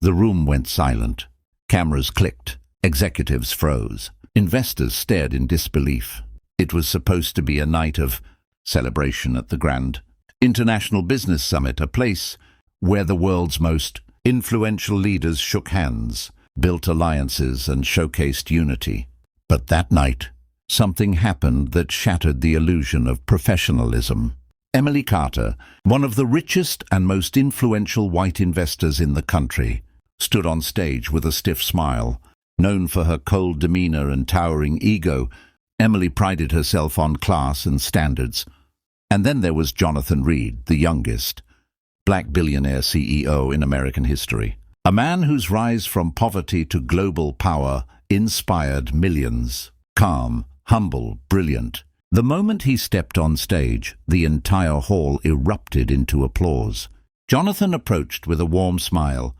The room went silent. Cameras clicked. Executives froze. Investors stared in disbelief. It was supposed to be a night of celebration at the Grand International Business Summit, a place where the world's most influential leaders shook hands, built alliances, and showcased unity. But that night, something happened that shattered the illusion of professionalism. Emily Carter, one of the richest and most influential white investors in the country, stood on stage with a stiff smile. Known for her cold demeanor and towering ego, Emily prided herself on class and standards. And then there was Jonathan Reed, the youngest black billionaire CEO in American history. A man whose rise from poverty to global power inspired millions. Calm, humble, brilliant. The moment he stepped on stage, the entire hall erupted into applause. Jonathan approached with a warm smile,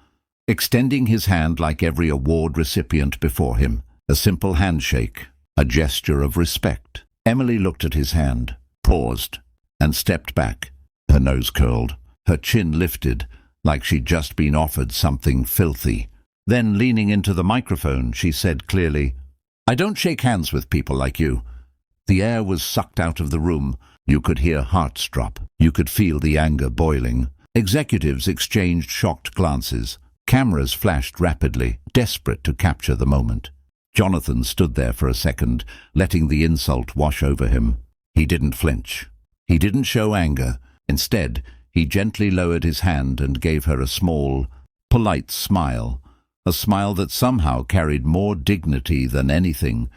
extending his hand like every award recipient before him. A simple handshake, a gesture of respect. Emily looked at his hand, paused, and stepped back. Her nose curled, her chin lifted, like she'd just been offered something filthy. Then, leaning into the microphone, she said clearly, "I don't shake hands with people like you." The air was sucked out of the room. You could hear hearts drop. You could feel the anger boiling. Executives exchanged shocked glances. Cameras flashed rapidly, desperate to capture the moment. Jonathan stood there for a second, letting the insult wash over him. He didn't flinch. He didn't show anger. Instead, he gently lowered his hand and gave her a small, polite smile, a smile that somehow carried more dignity than anything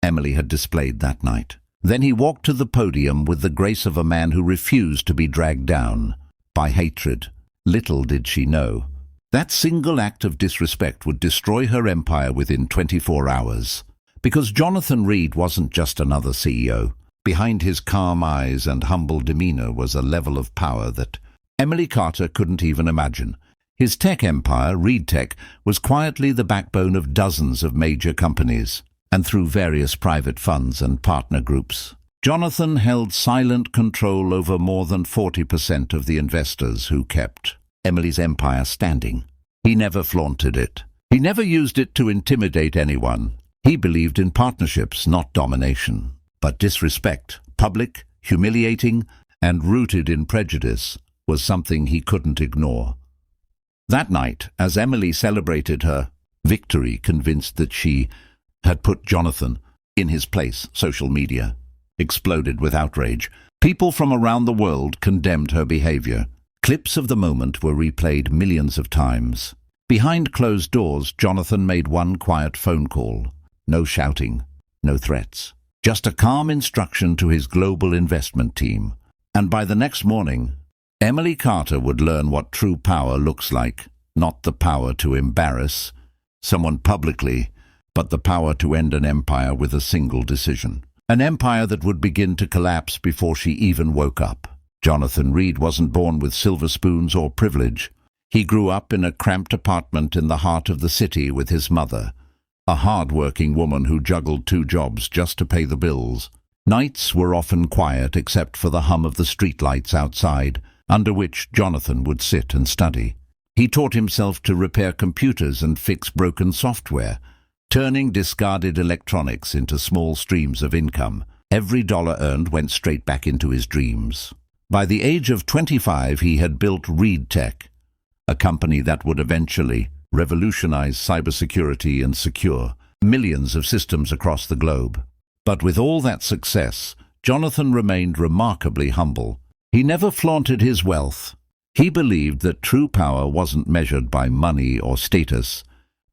Emily had displayed that night. Then he walked to the podium with the grace of a man who refused to be dragged down by hatred. Little did she know that single act of disrespect would destroy her empire within 24 hours. Because Jonathan Reed wasn't just another CEO. Behind his calm eyes and humble demeanor was a level of power that Emily Carter couldn't even imagine. His tech empire, Reed Tech, was quietly the backbone of dozens of major companies, and through various private funds and partner groups, Jonathan held silent control over more than 40% of the investors who kept Emily's empire standing. He never flaunted it. He never used it to intimidate anyone. He believed in partnerships, not domination. But disrespect, public, humiliating, and rooted in prejudice, was something he couldn't ignore. That night, as Emily celebrated her victory, convinced that she had put Jonathan in his place, social media exploded with outrage. People from around the world condemned her behavior. Clips of the moment were replayed millions of times. Behind closed doors, Jonathan made one quiet phone call. No shouting, no threats. Just a calm instruction to his global investment team. And by the next morning, Emily Carter would learn what true power looks like. Not the power to embarrass someone publicly, but the power to end an empire with a single decision. An empire that would begin to collapse before she even woke up. Jonathan Reed wasn't born with silver spoons or privilege. He grew up in a cramped apartment in the heart of the city with his mother, a hard-working woman who juggled 2 jobs just to pay the bills. Nights were often quiet except for the hum of the streetlights outside, under which Jonathan would sit and study. He taught himself to repair computers and fix broken software, turning discarded electronics into small streams of income. Every dollar earned went straight back into his dreams. By the age of 25, he had built Reed Tech, a company that would eventually revolutionize cybersecurity and secure millions of systems across the globe. But with all that success, Jonathan remained remarkably humble. He never flaunted his wealth. He believed that true power wasn't measured by money or status.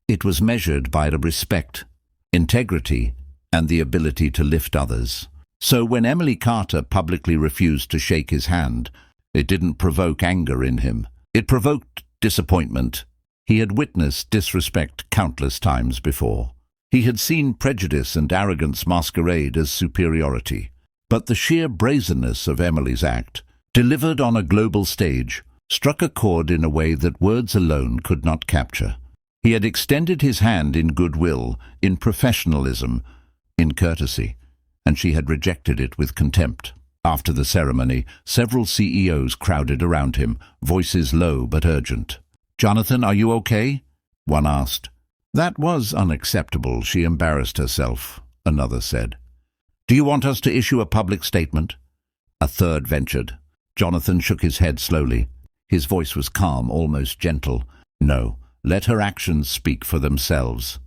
It was measured by the respect, integrity, and the ability to lift others. So when Emily Carter publicly refused to shake his hand, it didn't provoke anger in him. It provoked disappointment. He had witnessed disrespect countless times before. He had seen prejudice and arrogance masquerade as superiority. But the sheer brazenness of Emily's act, delivered on a global stage, struck a chord in a way that words alone could not capture. He had extended his hand in goodwill, in professionalism, in courtesy, and she had rejected it with contempt. After the ceremony, several CEOs crowded around him, voices low but urgent. "Jonathan, are you okay?" one asked. That was unacceptable. She embarrassed herself, another said. Do you want us to issue a public statement? A third ventured. Jonathan shook his head slowly. His voice was calm, almost gentle. No, let her actions speak for themselves.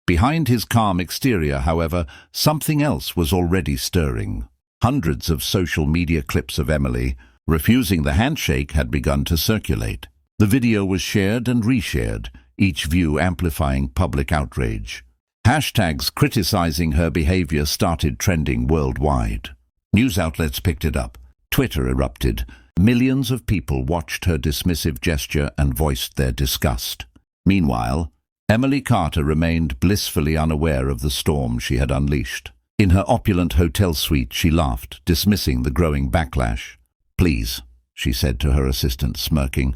Behind his calm exterior, however, something else was already stirring. Hundreds of social media clips of Emily refusing the handshake had begun to circulate. The video was shared and reshared, each view amplifying public outrage. Hashtags criticizing her behavior started trending worldwide. News outlets picked it up. Twitter erupted. Millions of people watched her dismissive gesture and voiced their disgust. Meanwhile, Emily Carter remained blissfully unaware of the storm she had unleashed. In her opulent hotel suite, she laughed, dismissing the growing backlash. Please, she said to her assistant, smirking.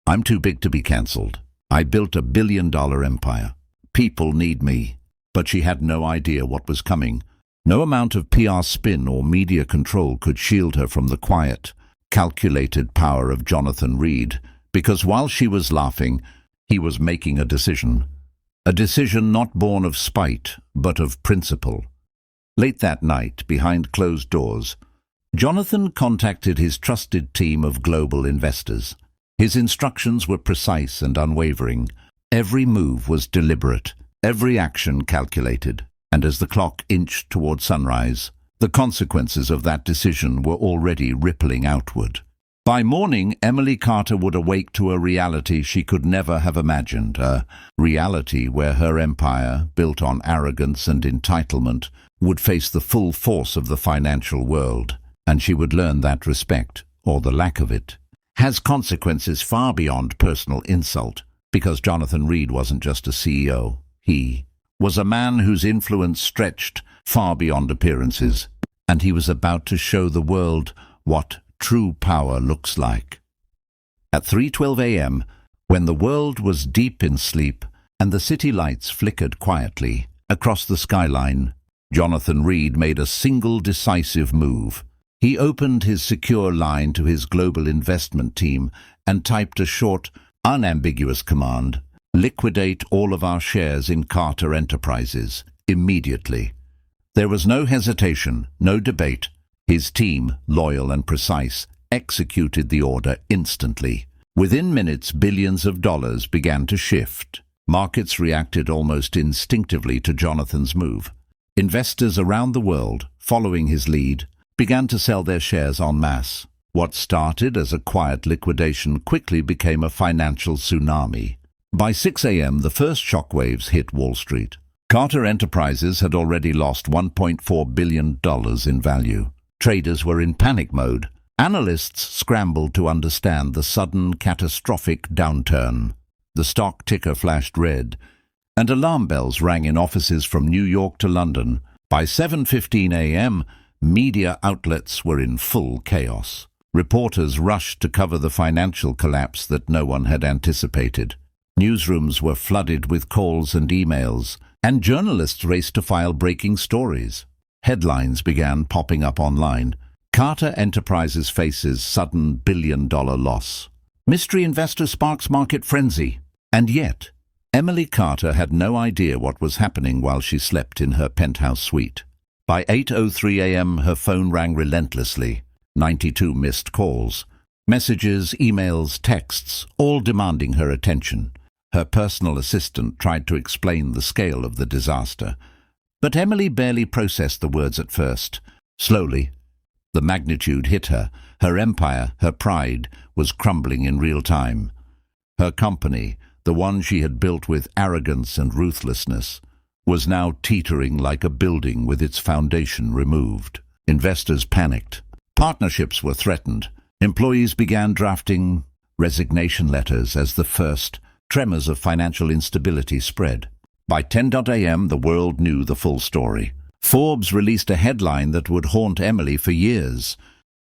I'm too big to be cancelled. I built a billion-dollar empire. People need me. But she had no idea what was coming. No amount of PR spin or media control could shield her from the quiet, calculated power of Jonathan Reed, because while she was laughing, he was making a decision. A decision not born of spite, but of principle. Late that night, behind closed doors, Jonathan contacted his trusted team of global investors. His instructions were precise and unwavering. Every move was deliberate, every action calculated, and as the clock inched toward sunrise, the consequences of that decision were already rippling outward. By morning, Emily Carter would awake to a reality she could never have imagined, a reality where her empire, built on arrogance and entitlement, would face the full force of the financial world, and she would learn that respect, or the lack of it, has consequences far beyond personal insult, because Jonathan Reed wasn't just a CEO. He was a man whose influence stretched far beyond appearances, and he was about to show the world what true power looks like. At 3:12 a.m., when the world was deep in sleep and the city lights flickered quietly across the skyline, Jonathan Reed made a single decisive move. He opened his secure line to his global investment team and typed a short, unambiguous command: liquidate all of our shares in Carter Enterprises, immediately. There was no hesitation, no debate. His team, loyal and precise, executed the order instantly. Within minutes, billions of dollars began to shift. Markets reacted almost instinctively to Jonathan's move. Investors around the world, following his lead, began to sell their shares en masse. What started as a quiet liquidation quickly became a financial tsunami. By 6 a.m., the first shockwaves hit Wall Street. Carter Enterprises had already lost $1.4 billion in value. Traders were in panic mode. Analysts scrambled to understand the sudden, catastrophic downturn. The stock ticker flashed red, and alarm bells rang in offices from New York to London. By 7:15 a.m., media outlets were in full chaos. Reporters rushed to cover the financial collapse that no one had anticipated. Newsrooms were flooded with calls and emails, and journalists raced to file breaking stories. Headlines began popping up online. Carter Enterprises faces sudden billion-dollar loss. Mystery investor sparks market frenzy. And yet, Emily Carter had no idea what was happening while she slept in her penthouse suite. By 8:03 a.m., her phone rang relentlessly. 92 missed calls. Messages, emails, texts, all demanding her attention. Her personal assistant tried to explain the scale of the disaster, but Emily barely processed the words at first. Slowly, the magnitude hit her. Her empire, her pride, was crumbling in real time. Her company, the one she had built with arrogance and ruthlessness, was now teetering like a building with its foundation removed. Investors panicked. Partnerships were threatened. Employees began drafting resignation letters as the first tremors of financial instability spread. By 10 a.m., the world knew the full story. Forbes released a headline that would haunt Emily for years.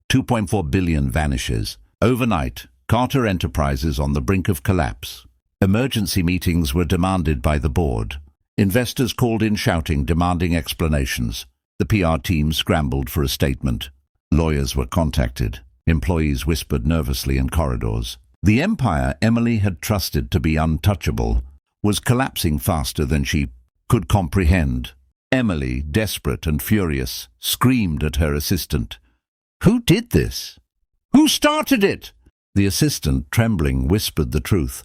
2.4 billion vanishes. Overnight, Carter Enterprises on the brink of collapse. Emergency meetings were demanded by the board. Investors called in shouting, demanding explanations. The PR team scrambled for a statement. Lawyers were contacted. Employees whispered nervously in corridors. The empire Emily had trusted to be untouchable was collapsing faster than she could comprehend. Emily, desperate and furious, screamed at her assistant. "Who did this? Who started it?" The assistant, trembling, whispered the truth.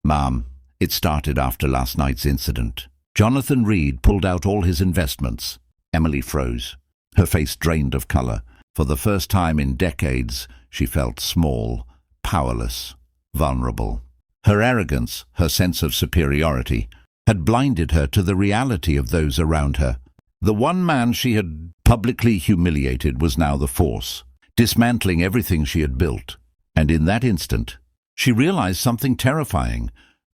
"Ma'am, it started after last night's incident. Jonathan Reed pulled out all his investments." Emily froze, her face drained of color. For the first time in decades, she felt small, powerless, vulnerable. Her arrogance, her sense of superiority, had blinded her to the reality of those around her. The one man she had publicly humiliated was now the force, dismantling everything she had built. And in that instant, she realized something terrifying.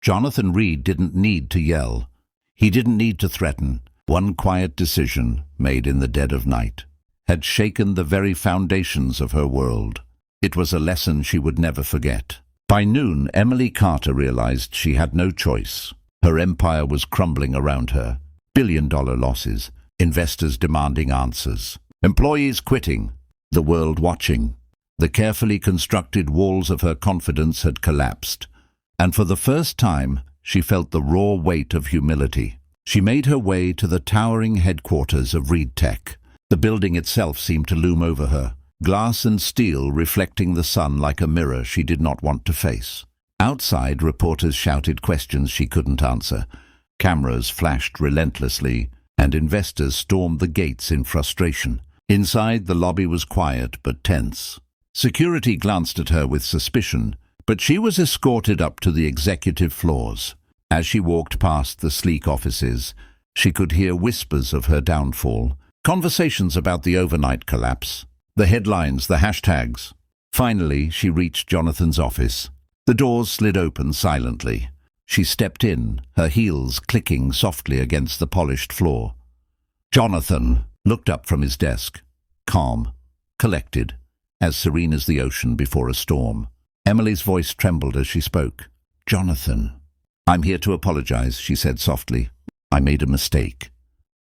Jonathan Reed didn't need to yell. He didn't need to threaten. One quiet decision, made in the dead of night, had shaken the very foundations of her world. It was a lesson she would never forget. By noon, Emily Carter realized she had no choice. Her empire was crumbling around her. Billion-dollar losses, investors demanding answers, employees quitting, the world watching. The carefully constructed walls of her confidence had collapsed, and for the first time, she felt the raw weight of humility. She made her way to the towering headquarters of Reed Tech. The building itself seemed to loom over her, glass and steel reflecting the sun like a mirror she did not want to face. Outside, reporters shouted questions she couldn't answer. Cameras flashed relentlessly, and investors stormed the gates in frustration. Inside, the lobby was quiet but tense. Security glanced at her with suspicion, but she was escorted up to the executive floors. As she walked past the sleek offices, she could hear whispers of her downfall, conversations about the overnight collapse, the headlines, the hashtags. Finally, she reached Jonathan's office. The doors slid open silently. She stepped in, her heels clicking softly against the polished floor. Jonathan looked up from his desk, calm, collected, as serene as the ocean before a storm. Emily's voice trembled as she spoke. "Jonathan." "I'm here to apologize," she said softly. "I made a mistake.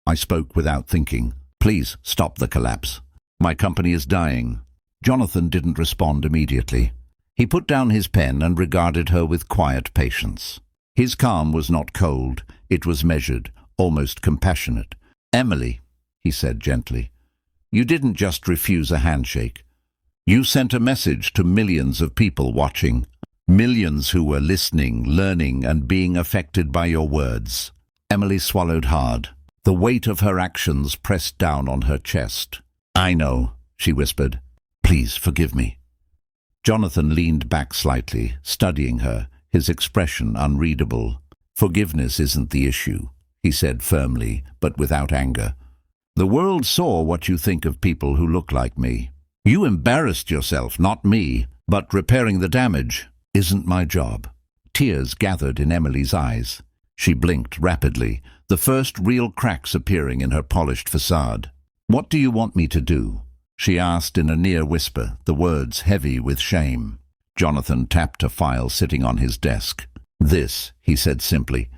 I spoke without thinking. Please stop the collapse. My company is dying." Jonathan didn't respond immediately. He put down his pen and regarded her with quiet patience. His calm was not cold, it was measured, almost compassionate. "Emily," he said gently, "you didn't just refuse a handshake. You sent a message to millions of people watching. Millions who were listening, learning, and being affected by your words." Emily swallowed hard. The weight of her actions pressed down on her chest. "I know," she whispered. "Please forgive me." Jonathan leaned back slightly, studying her, his expression unreadable. "Forgiveness isn't the issue," he said firmly, but without anger. "The world saw what you think of people who look like me. You embarrassed yourself, not me, but repairing the damage isn't my job." Tears gathered in Emily's eyes. She blinked rapidly, the first real cracks appearing in her polished facade. "What do you want me to do?" she asked in a near whisper, the words heavy with shame. Jonathan tapped a file sitting on his desk. "This," he said simply.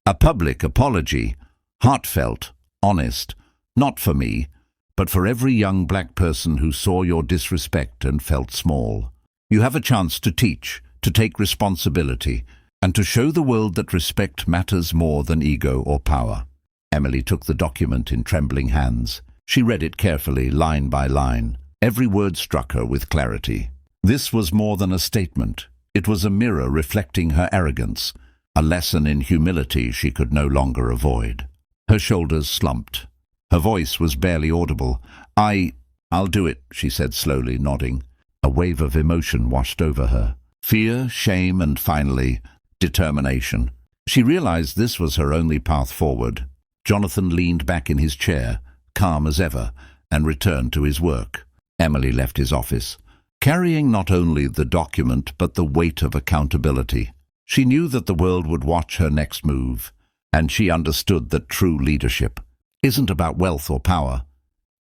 "A public apology. Heartfelt, honest. Not for me, but for every young black person who saw your disrespect and felt small. You have a chance to teach, to take responsibility, and to show the world that respect matters more than ego or power." Emily took the document in trembling hands. She read it carefully, line by line. Every word struck her with clarity. This was more than a statement. It was a mirror reflecting her arrogance, a lesson in humility she could no longer avoid. Her shoulders slumped. Her voice was barely audible. I'll do it," she said slowly, nodding. A wave of emotion washed over her. Fear, shame, and finally, determination. She realized this was her only path forward. Jonathan leaned back in his chair, calm as ever, and returned to his work. Emily left his office, carrying not only the document but the weight of accountability. She knew that the world would watch her next move, and she understood that true leadership isn't about wealth or power.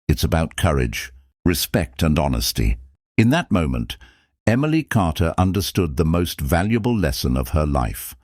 It's about courage, respect, and honesty. In that moment, Emily Carter understood the most valuable lesson of her life.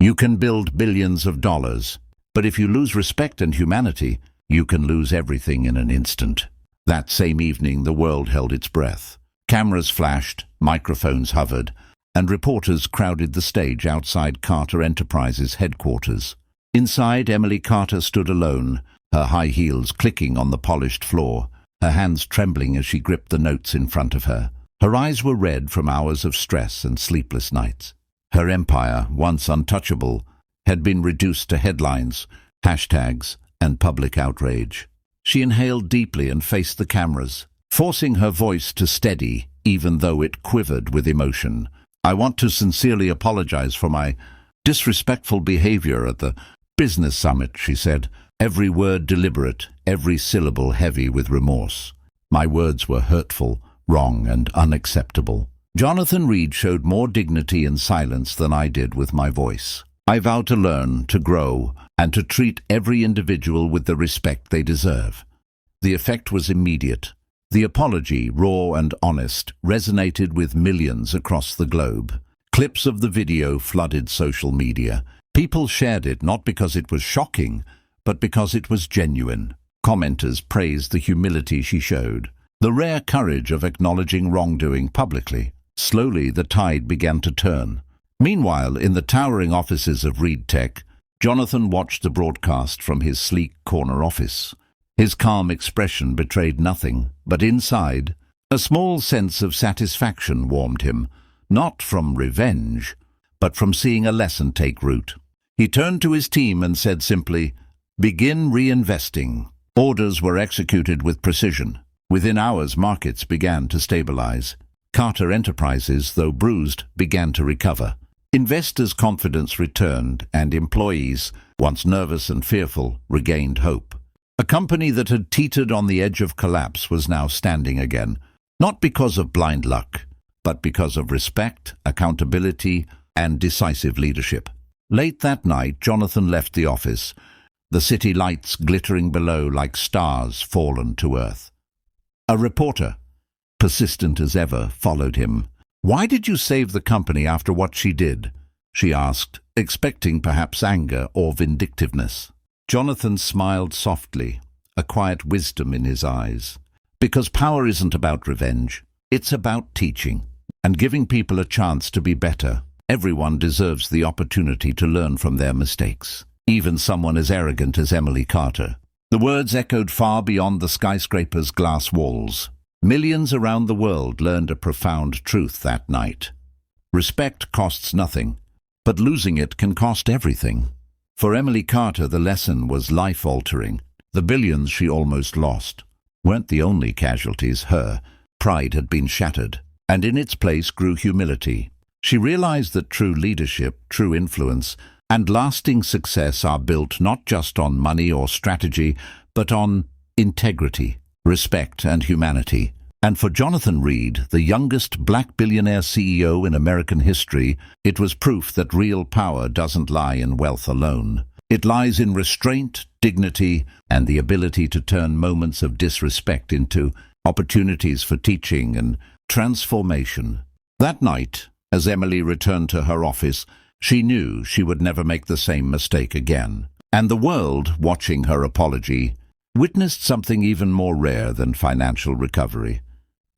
You can build billions of dollars, but if you lose respect and humanity, you can lose everything in an instant. That same evening, the world held its breath. Cameras flashed, microphones hovered, and reporters crowded the stage outside Carter Enterprises headquarters. Inside, Emily Carter stood alone, her high heels clicking on the polished floor, her hands trembling as she gripped the notes in front of her. Her eyes were red from hours of stress and sleepless nights. Her empire, once untouchable, had been reduced to headlines, hashtags, and public outrage. She inhaled deeply and faced the cameras, forcing her voice to steady, even though it quivered with emotion. "I want to sincerely apologize for my disrespectful behavior at the business summit," she said, every word deliberate, every syllable heavy with remorse. "My words were hurtful, wrong, and unacceptable." Jonathan Reed showed more dignity in silence than I did with my voice. "I vow to learn, to grow, and to treat every individual with the respect they deserve." The effect was immediate. The apology, raw and honest, resonated with millions across the globe. Clips of the video flooded social media. People shared it not because it was shocking, but because it was genuine. Commenters praised the humility she showed, the rare courage of acknowledging wrongdoing publicly. Slowly, the tide began to turn. Meanwhile, in the towering offices of Reed Tech, Jonathan watched the broadcast from his sleek corner office. His calm expression betrayed nothing, but inside, a small sense of satisfaction warmed him, not from revenge, but from seeing a lesson take root. He turned to his team and said simply, "Begin reinvesting." Orders were executed with precision. Within hours, markets began to stabilize. Carter Enterprises, though bruised, began to recover. Investors' confidence returned, and employees, once nervous and fearful, regained hope. A company that had teetered on the edge of collapse was now standing again, not because of blind luck, but because of respect, accountability, and decisive leadership. Late that night, Jonathan left the office, the city lights glittering below like stars fallen to earth. A reporter, persistent as ever, followed him. "Why did you save the company after what she did?" she asked, expecting perhaps anger or vindictiveness. Jonathan smiled softly, a quiet wisdom in his eyes. "Because power isn't about revenge. It's about teaching and giving people a chance to be better. Everyone deserves the opportunity to learn from their mistakes, even someone as arrogant as Emily Carter." The words echoed far beyond the skyscraper's glass walls. Millions around the world learned a profound truth that night. Respect costs nothing, but losing it can cost everything. For Emily Carter, the lesson was life-altering. The billions she almost lost weren't the only casualties. Her pride had been shattered, and in its place grew humility. She realized that true leadership, true influence, and lasting success are built not just on money or strategy, but on integrity, respect, and humanity. And for Jonathan Reed, the youngest black billionaire CEO in American history, it was proof that real power doesn't lie in wealth alone. It lies in restraint, dignity, and the ability to turn moments of disrespect into opportunities for teaching and transformation. That night, as Emily returned to her office, she knew she would never make the same mistake again. And the world, watching her apology, witnessed something even more rare than financial recovery.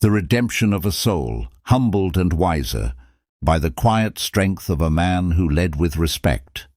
The redemption of a soul, humbled and wiser, by the quiet strength of a man who led with respect.